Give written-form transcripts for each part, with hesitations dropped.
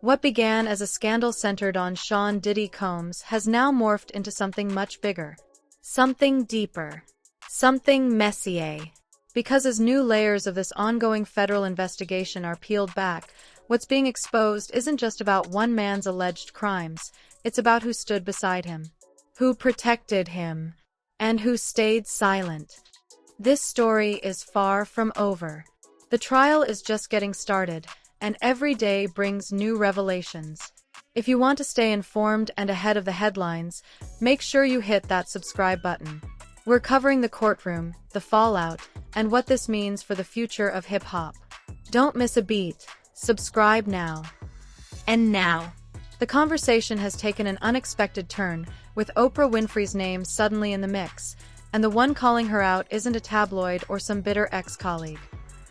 What began as a scandal centered on Sean Diddy Combs has now morphed into something much bigger. Something deeper. Something messier. Because as new layers of this ongoing federal investigation are peeled back, what's being exposed isn't just about one man's alleged crimes, it's about who stood beside him, who protected him, and who stayed silent. This story is far from over. The trial is just getting started, and every day brings new revelations. If you want to stay informed and ahead of the headlines, make sure you hit that subscribe button. We're covering the courtroom, the fallout, and what this means for the future of hip-hop. Don't miss a beat. Subscribe now. And now, the conversation has taken an unexpected turn, with Oprah Winfrey's name suddenly in the mix, and the one calling her out isn't a tabloid or some bitter ex-colleague.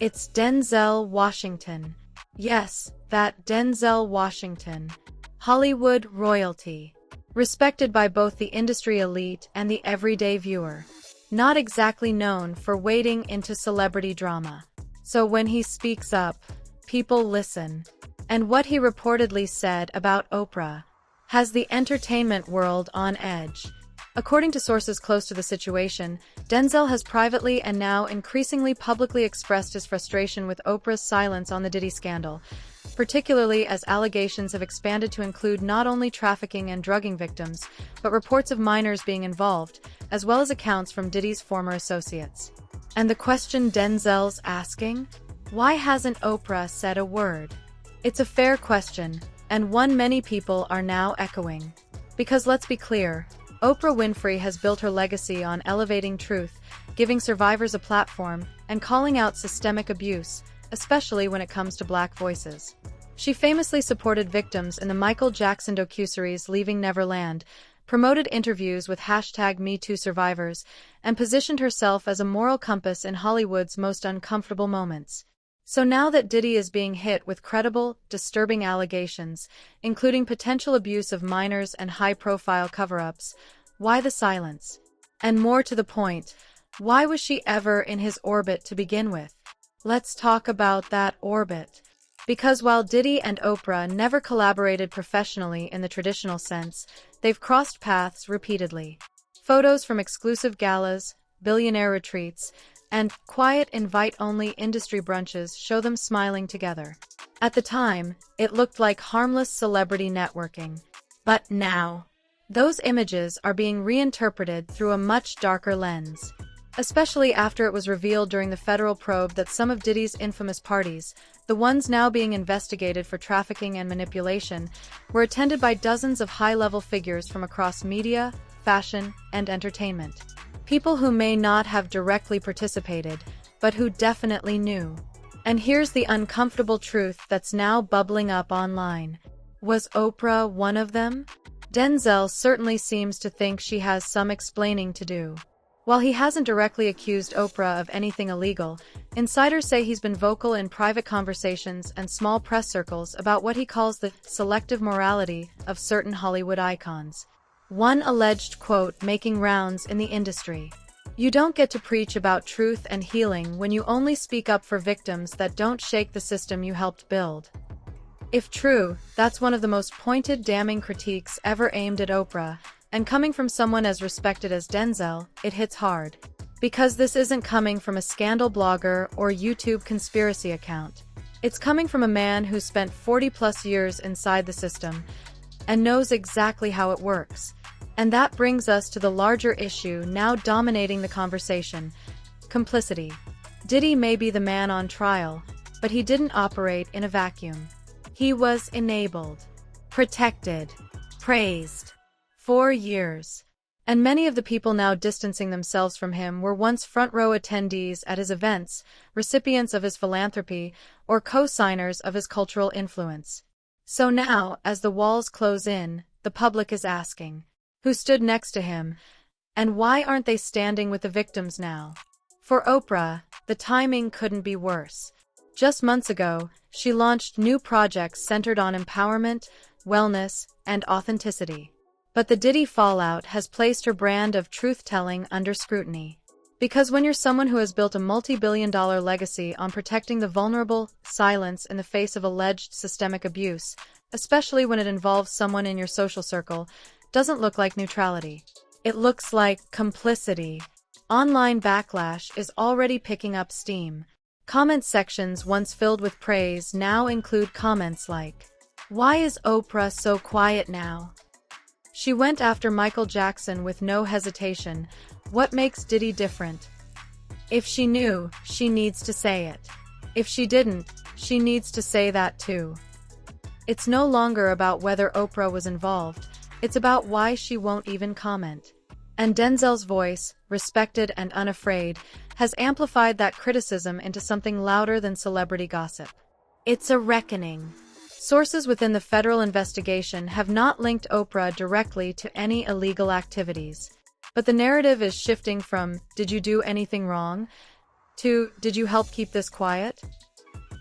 It's Denzel Washington. Yes, that Denzel Washington. Hollywood royalty. Respected by both the industry elite and the everyday viewer. Not exactly known for wading into celebrity drama. So when he speaks up, people listen. And what he reportedly said about Oprah has the entertainment world on edge. According to sources close to the situation, Denzel has privately and now increasingly publicly expressed his frustration with Oprah's silence on the Diddy scandal, particularly as allegations have expanded to include not only trafficking and drugging victims, but reports of minors being involved, as well as accounts from Diddy's former associates. And the question Denzel's asking? Why hasn't Oprah said a word? It's a fair question, and one many people are now echoing. Because let's be clear, Oprah Winfrey has built her legacy on elevating truth, giving survivors a platform, and calling out systemic abuse, especially when it comes to Black voices. She famously supported victims in the Michael Jackson docuseries Leaving Neverland, promoted interviews with #MeToo survivors, and positioned herself as a moral compass in Hollywood's most uncomfortable moments. So now that Diddy is being hit with credible, disturbing allegations, including potential abuse of minors and high-profile cover-ups, why the silence? And more to the point, why was she ever in his orbit to begin with? Let's talk about that orbit. Because while Diddy and Oprah never collaborated professionally in the traditional sense, they've crossed paths repeatedly. Photos from exclusive galas, billionaire retreats, and quiet invite-only industry brunches show them smiling together. At the time, it looked like harmless celebrity networking. But now, those images are being reinterpreted through a much darker lens. Especially after it was revealed during the federal probe that some of Diddy's infamous parties, the ones now being investigated for trafficking and manipulation, were attended by dozens of high-level figures from across media, fashion, and entertainment. People who may not have directly participated, but who definitely knew. And here's the uncomfortable truth that's now bubbling up online. Was Oprah one of them? Denzel certainly seems to think she has some explaining to do. While he hasn't directly accused Oprah of anything illegal, insiders say he's been vocal in private conversations and small press circles about what he calls the selective morality of certain Hollywood icons. One alleged quote making rounds in the industry. You don't get to preach about truth and healing when you only speak up for victims that don't shake the system you helped build. If true, that's one of the most pointed, damning critiques ever aimed at Oprah, and coming from someone as respected as Denzel, it hits hard. Because this isn't coming from a scandal blogger or YouTube conspiracy account. It's coming from a man who spent 40+ years inside the system and knows exactly how it works. And that brings us to the larger issue now dominating the conversation: complicity. Diddy may be the man on trial, but he didn't operate in a vacuum. He was enabled, protected, praised. For years. And many of the people now distancing themselves from him were once front-row attendees at his events, recipients of his philanthropy, or co-signers of his cultural influence. So now, as the walls close in, the public is asking, who stood next to him, and why aren't they standing with the victims now? For Oprah, the timing couldn't be worse. Just months ago, she launched new projects centered on empowerment, wellness, and authenticity. But the Diddy fallout has placed her brand of truth-telling under scrutiny. Because when you're someone who has built a multi-billion-dollar legacy on protecting the vulnerable, silence in the face of alleged systemic abuse, especially when it involves someone in your social circle, doesn't look like neutrality. It looks like complicity. Online backlash is already picking up steam. Comment sections once filled with praise now include comments like, "Why is Oprah so quiet now? She went after Michael Jackson with no hesitation. What makes Diddy different? If she knew, she needs to say it. If she didn't, she needs to say that too." It's no longer about whether Oprah was involved, it's about why she won't even comment. And Denzel's voice, respected and unafraid, has amplified that criticism into something louder than celebrity gossip. It's a reckoning. Sources within the federal investigation have not linked Oprah directly to any illegal activities. But the narrative is shifting from, "Did you do anything wrong?" to, "Did you help keep this quiet?"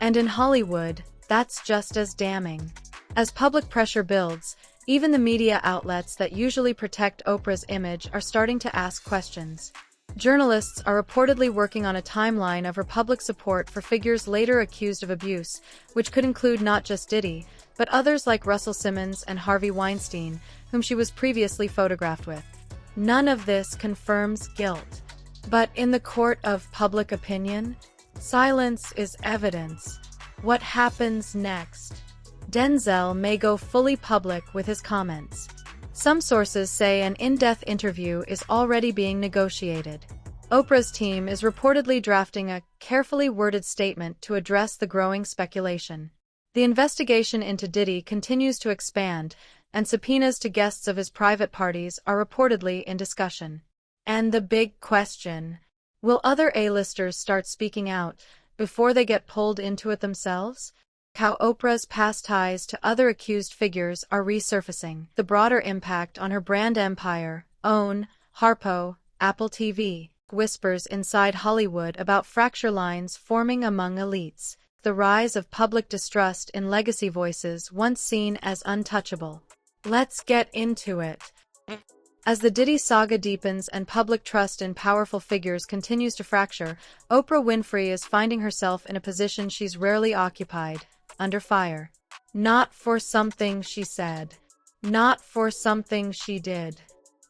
And in Hollywood, that's just as damning. As public pressure builds, even the media outlets that usually protect Oprah's image are starting to ask questions. Journalists are reportedly working on a timeline of her public support for figures later accused of abuse, which could include not just Diddy, but others like Russell Simmons and Harvey Weinstein, whom she was previously photographed with. None of this confirms guilt. But in the court of public opinion, silence is evidence. What happens next? Denzel may go fully public with his comments. Some sources say an in-depth interview is already being negotiated. Oprah's team is reportedly drafting a carefully worded statement to address the growing speculation. The investigation into Diddy continues to expand, and subpoenas to guests of his private parties are reportedly in discussion. And the big question: will other A-listers start speaking out before they get pulled into it themselves? How Oprah's past ties to other accused figures are resurfacing. The broader impact on her brand empire, OWN, Harpo, Apple TV, whispers inside Hollywood about fracture lines forming among elites. The rise of public distrust in legacy voices once seen as untouchable. Let's get into it. As the Diddy saga deepens and public trust in powerful figures continues to fracture, Oprah Winfrey is finding herself in a position she's rarely occupied, under fire. Not for something she said. Not for something she did.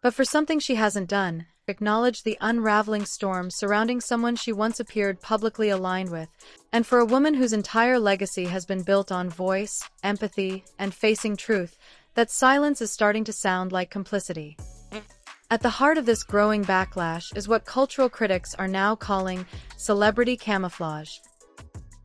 But for something she hasn't done. Acknowledge the unraveling storm surrounding someone she once appeared publicly aligned with, and for a woman whose entire legacy has been built on voice, empathy, and facing truth, that silence is starting to sound like complicity. At the heart of this growing backlash is what cultural critics are now calling celebrity camouflage.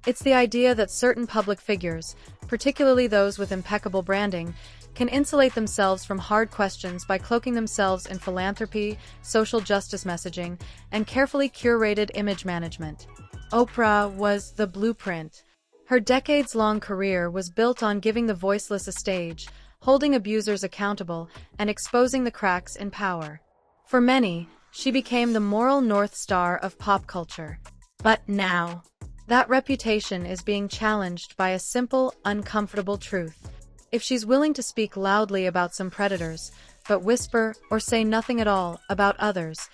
It's the idea that certain public figures, particularly those with impeccable branding, can insulate themselves from hard questions by cloaking themselves in philanthropy, social justice messaging, and carefully curated image management. Oprah was the blueprint. Her decades-long career was built on giving the voiceless a stage, holding abusers accountable, and exposing the cracks in power. For many, she became the moral North Star of pop culture. But now, that reputation is being challenged by a simple, uncomfortable truth. If she's willing to speak loudly about some predators, but whisper or say nothing at all about others,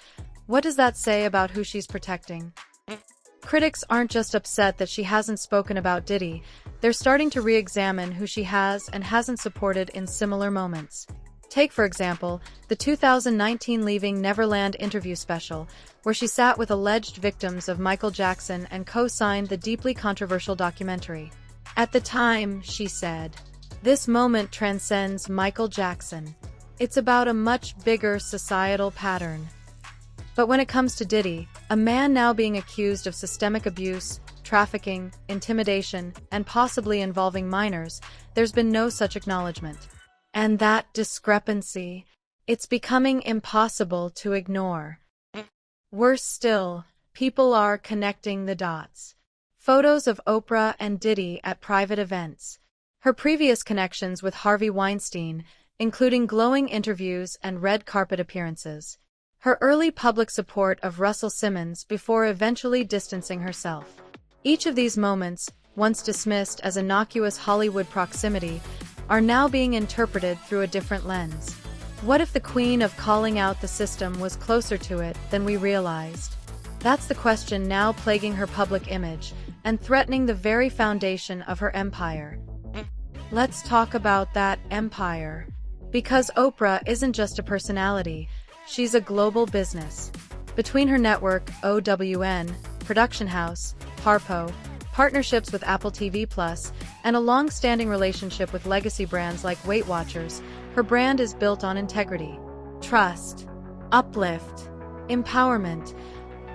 what does that say about who she's protecting? Critics aren't just upset that she hasn't spoken about Diddy, they're starting to re-examine who she has and hasn't supported in similar moments. Take, for example, the 2019 Leaving Neverland interview special, where she sat with alleged victims of Michael Jackson and co-signed the deeply controversial documentary. At the time, she said, "This moment transcends Michael Jackson. It's about a much bigger societal pattern." But when it comes to Diddy, a man now being accused of systemic abuse, trafficking, intimidation, and possibly involving minors, there's been no such acknowledgement. And that discrepancy, it's becoming impossible to ignore. Worse still, people are connecting the dots. Photos of Oprah and Diddy at private events. Her previous connections with Harvey Weinstein, including glowing interviews and red carpet appearances. Her early public support of Russell Simmons before eventually distancing herself. Each of these moments, once dismissed as innocuous Hollywood proximity, are now being interpreted through a different lens. What if the queen of calling out the system was closer to it than we realized? That's the question now plaguing her public image and threatening the very foundation of her empire. Let's talk about that empire. Because Oprah isn't just a personality, she's a global business. Between her network, OWN, production house, Harpo, partnerships with Apple TV+, and a long-standing relationship with legacy brands like Weight Watchers, her brand is built on integrity, trust, uplift, empowerment,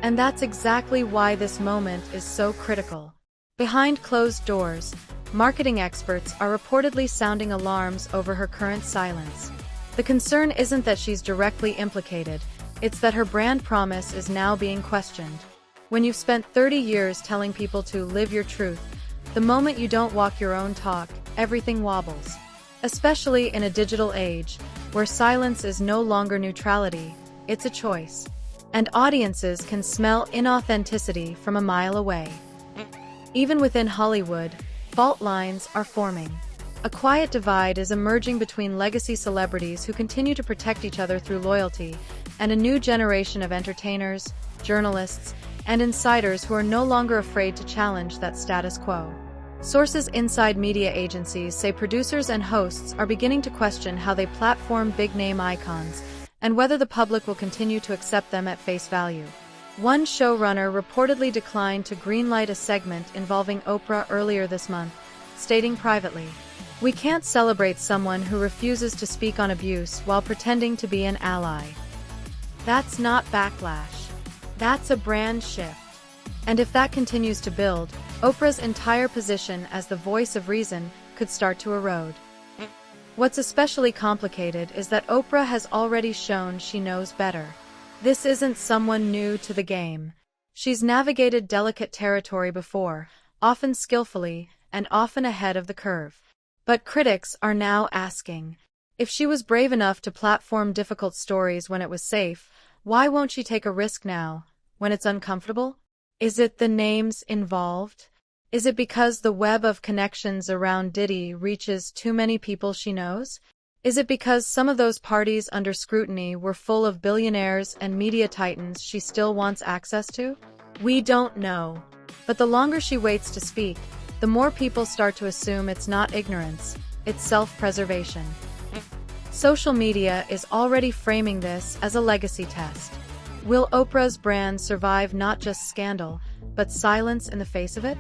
and that's exactly why this moment is so critical. Behind closed doors, marketing experts are reportedly sounding alarms over her current silence. The concern isn't that she's directly implicated, it's that her brand promise is now being questioned. When you've spent 30 years telling people to live your truth, the moment you don't walk your own talk, everything wobbles. Especially in a digital age, where silence is no longer neutrality, it's a choice. And audiences can smell inauthenticity from a mile away. Even within Hollywood, fault lines are forming. A quiet divide is emerging between legacy celebrities who continue to protect each other through loyalty, and a new generation of entertainers, journalists, and insiders who are no longer afraid to challenge that status quo. Sources inside media agencies say producers and hosts are beginning to question how they platform big-name icons, and whether the public will continue to accept them at face value. One showrunner reportedly declined to greenlight a segment involving Oprah earlier this month, stating privately, "We can't celebrate someone who refuses to speak on abuse while pretending to be an ally." That's not backlash. That's a brand shift. And if that continues to build, Oprah's entire position as the voice of reason could start to erode. What's especially complicated is that Oprah has already shown she knows better. This isn't someone new to the game. She's navigated delicate territory before, often skillfully, and often ahead of the curve. But critics are now asking, if she was brave enough to platform difficult stories when it was safe, why won't she take a risk now, when it's uncomfortable? Is it the names involved? Is it because the web of connections around Diddy reaches too many people she knows? Is it because some of those parties under scrutiny were full of billionaires and media titans she still wants access to? We don't know. But the longer she waits to speak, the more people start to assume it's not ignorance, it's self-preservation. Social media is already framing this as a legacy test. Will Oprah's brand survive not just scandal, but silence in the face of it?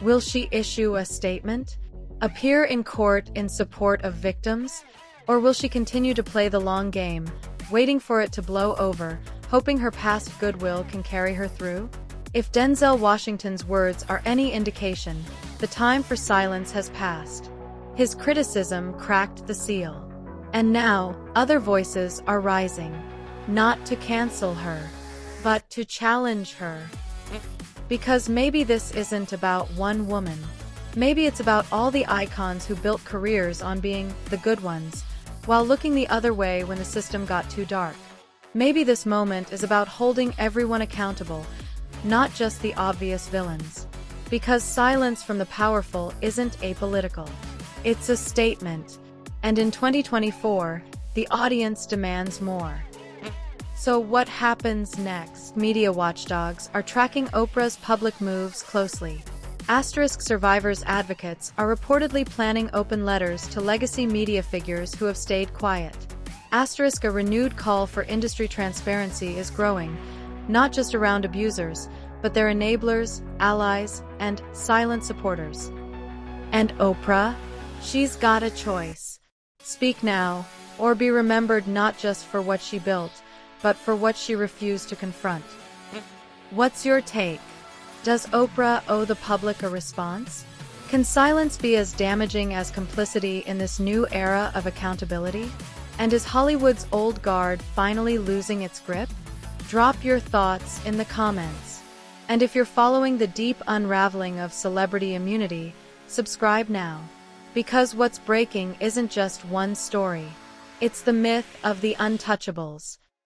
Will she issue a statement? Appear in court in support of victims? Or will she continue to play the long game, waiting for it to blow over, hoping her past goodwill can carry her through? If Denzel Washington's words are any indication, the time for silence has passed. His criticism cracked the seal. And now, other voices are rising. Not to cancel her, but to challenge her. Because maybe this isn't about one woman. Maybe it's about all the icons who built careers on being the good ones, while looking the other way when the system got too dark. Maybe this moment is about holding everyone accountable, not just the obvious villains. Because silence from the powerful isn't apolitical. It's a statement. And in 2024, the audience demands more. So what happens next? Media watchdogs are tracking Oprah's public moves closely. Survivors advocates are reportedly planning open letters to legacy media figures who have stayed quiet. A renewed call for industry transparency is growing, not just around abusers, but their enablers, allies, and silent supporters. And Oprah? She's got a choice. Speak now, or be remembered not just for what she built, but for what she refused to confront. What's your take? Does Oprah owe the public a response? Can silence be as damaging as complicity in this new era of accountability? And is Hollywood's old guard finally losing its grip? Drop your thoughts in the comments. And if you're following the deep unraveling of celebrity immunity, subscribe now. Because what's breaking isn't just one story. It's the myth of the untouchables.